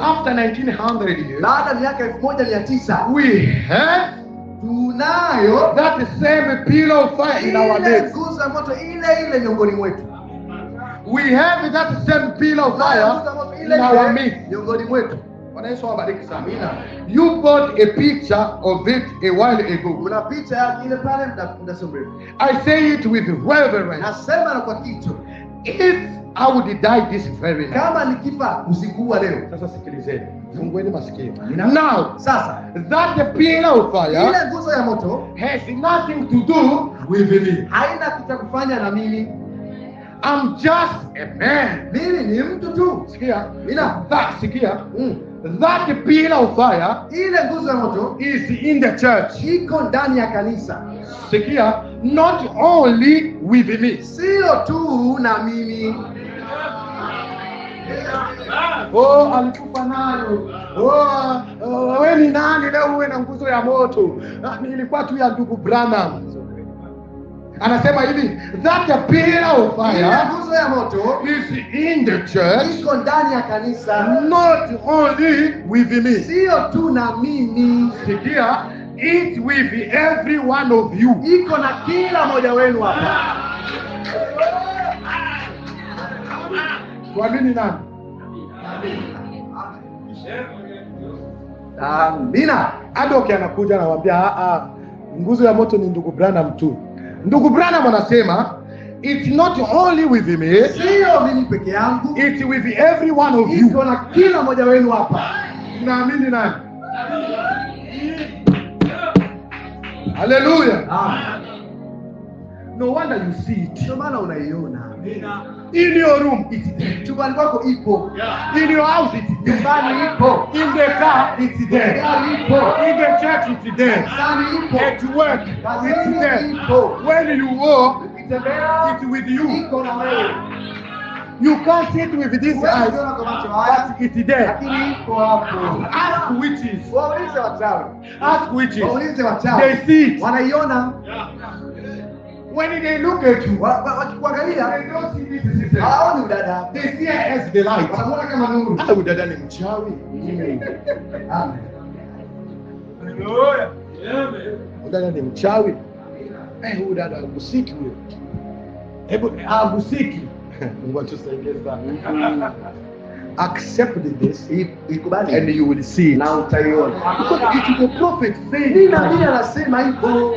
After 1900 years, baada ya miaka 1900, we have tunayo that same pillar of fire in our midst. nguzo ya moto ile miongoni mwetu. We have that same pillar of fire in our midst. Miongoni mwetu. Bwana Yesu awabariki sana. You bought a picture of it a while ago. Kuna picha ya ile pale muda so mrefu. I say it with reverence. Nasema na kwa kicho. If I would die this very night. Kama nikifa usiku wa leo. Sasa sikilizeni. Fungueni masikio. Now, sasa, that pillar of fire ile nguzo ya moto has nothing to do with me. Haina kitu kufanya na mimi. I'm just a man. Mimi ni mtu tu. Sikia. Sikia. That pillar of fire ile nguzo ya moto is in the church. Iko ndani ya kanisa. Sikia, not only with me. Sio tu na mimi. Oh, alikufa nayo. Oh, wewe ni nani leo uwe na nguzo ya moto? Nilikuwa tu ya ndugu Branham. Anasema hivi, that pillar of fire nguzo ya moto is in the church. Iko ndani ya kanisa. Not only with me. Sio tu na mimi. Sikia, it with every one of you. Iko na kila mmoja wenu hapa. Kwa nini nani? Amina. Adoki anakuja anamwambia nguzo ya moto ni ndugu Branham tu. Ndugu Branham anasema it's not only with me. Sio mimi peke yangu. It's with every one of you. Iko na kila mmoja wenu hapa. Naamini nani? Hallelujah. Amen. No wonder you see it. Ndio maana unaiona. In your room it's there. Chumbani kwako ipo. In your house it's there. Nyumbani ipo. In the car it's there. Gari ipo. In the church it's there. Kanisani ipo. At work it's there. Ipo. When you walk Ukitembea it's with you. iko na wewe. You can't see it with this eyes, but it's there. Lakini iko hapo. Ask witches. Waulize wachawi. Ask witches. Waulize wachawi. They see it. Wanaiona. When they look at you, wakikuangalia they don't see this system. hawaoni udada. They see it as the light. Wanamuona kama nuru. Udada ni mchawi. Amen. Hallelujah. Udada ni mchawi. Udada agusiki huyo. Hebu agusiki. Mungu atusaidie sana. Accept this, ikubali, and you will see it. Na utaiona. Because it is the prophet saying. Nina anasema hivyo.